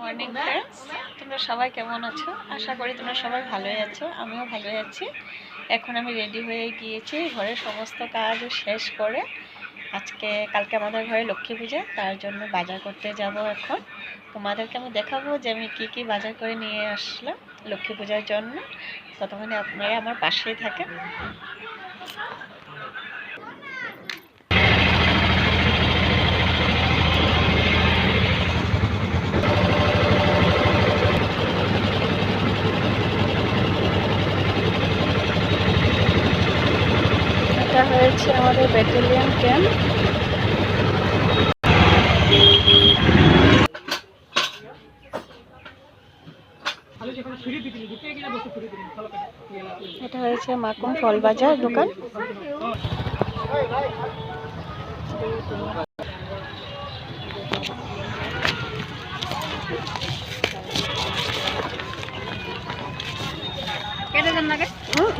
Morning friends, তোমরা সবাই কেমন আছো? আশা করি তোমরা সবাই ভালোই আছো, আমিও ভালোই আছি। এখন আমি রেডি হয়ে গিয়েছি, ঘরের সমস্ত কাজ শেষ করে। কালকে আমাদের ঘরে লক্ষ্মী পূজা, তার জন্য বাজার করতে যাব। এখন তোমাদেরকে আমি দেখাবো যে আমি কি বাজার করে নিয়ে আসলাম লক্ষ্মী পূজার জন্য। ততক্ষণে আপনারা আমার পাশেই থাকেন। এটা হয়েছে আমাদের ব্যাটালিয়ন ক্যাম্প। এটা হয়েছে মাকুম ফল বাজার দোকান।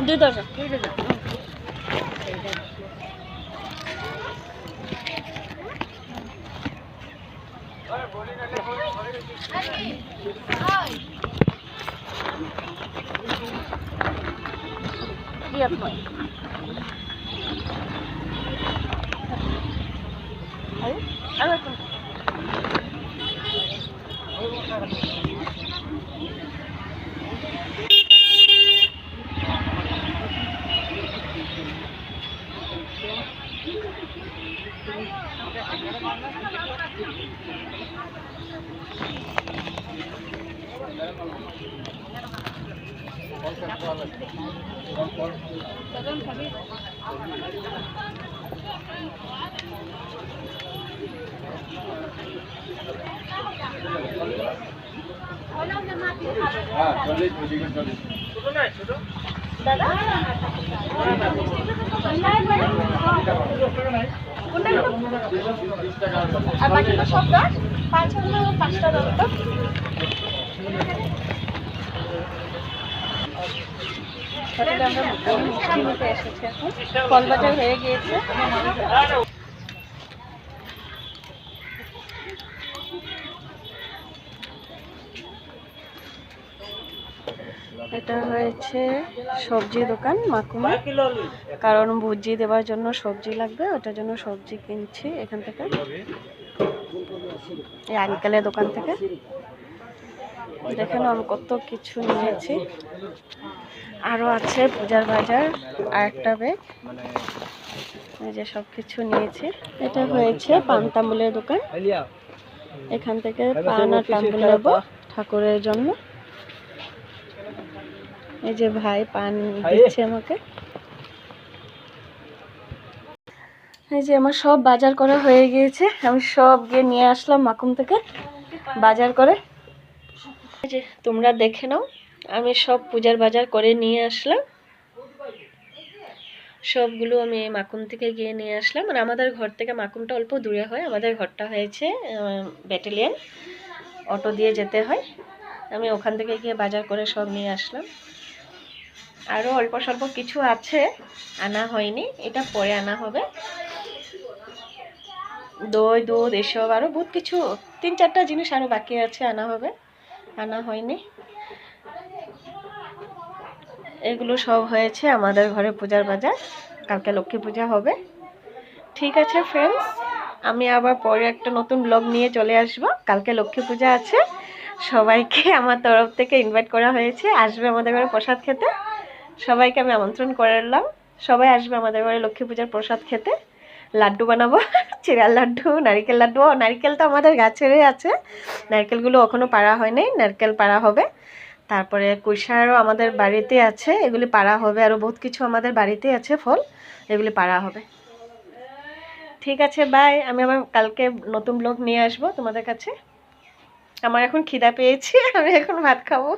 দুই ডজন। আর বাকি তো সব গাছ 5-5টা দরকার। আমরা মিষ্টি নিতে এসেছি, এখন ফল বাজার হয়ে গিয়েছে। এটা হয়েছে সবজি দোকান মাকুমা, কারণ ভুজি দেওয়ার জন্য সবজি লাগবে, ওটার জন্য সবজি কিনছি এখান থেকে, এই আঙ্কেলের দোকান থেকে। দেখেন আমি কত কিছু নিয়েছি, আরো আছে পূজার বাজার আর একটা ব্যাগ, এই যে সব কিছু নিয়েছি। এটা হয়েছে পান তাম্বুলের দোকান, এখান থেকে পান আর তাম্বুল নেব ঠাকুরের জন্য। এই যে ভাই পান দিচ্ছে আমাকে। এই যে আমার সব বাজার করা হয়ে গিয়েছে, আমি সব গিয়ে নিয়ে আসলাম মাকুম থেকে বাজার করে। এই যে তোমরা দেখে নাও, আমি সব পূজার বাজার করে নিয়ে আসলাম। সবগুলো আমি মাকুম থেকে গিয়ে নিয়ে আসলাম। আর আমাদের ঘর থেকে মাকুমটা অল্প দূরে হয়, আমাদের ঘরটা হয়েছে ব্যাটালিয়ন, অটো দিয়ে যেতে হয়। আমি ওখান থেকে গিয়ে বাজার করে সব নিয়ে আসলাম। আরও অল্প স্বল্প কিছু আছে, আনা হয়নি, এটা পরে আনা হবে। দই দুধ এসব আরও বহুত কিছু 3-4টা জিনিস আরও বাকি আছে, আনা হবে, আনা হয়নি। এগুলো সব হয়েছে আমাদের ঘরে পূজার বাজার, কালকে লক্ষ্মী পূজা হবে। ঠিক আছে ফ্রেন্ডস, আমি আবার পরে একটা নতুন ব্লগ নিয়ে চলে আসব। কালকে লক্ষ্মী পূজা আছে, সবাইকে আমার তরফ থেকে ইনভাইট করা হয়েছে, আসবে আমাদের ঘরে প্রসাদ খেতে। সবাইকে আমি আমন্ত্রণ করলাম, সবাই আসবে আমাদের ঘরে লক্ষ্মী পূজার প্রসাদ খেতে। লাড্ডু বানাবো, চিড়ার লাড্ডু, নারকেল লাড্ডু। নারকেল তো আমাদের গাছেরই আছে, নারকেলগুলো এখনও পাড়া হয় নাই, নারকেল পাড়া হবে। তারপরে কুইশারও আমাদের বাড়িতে আছে, এগুলি পাড়া হবে। আরও বহুত কিছু আমাদের বাড়িতে আছে ফল, এগুলি পাড়া হবে। ঠিক আছে, বাই। আমি আবার কালকে নতুন ব্লগ নিয়ে আসবো তোমাদের কাছে। আমার এখন খিদা পেয়েছে, আমি এখন ভাত খাবো।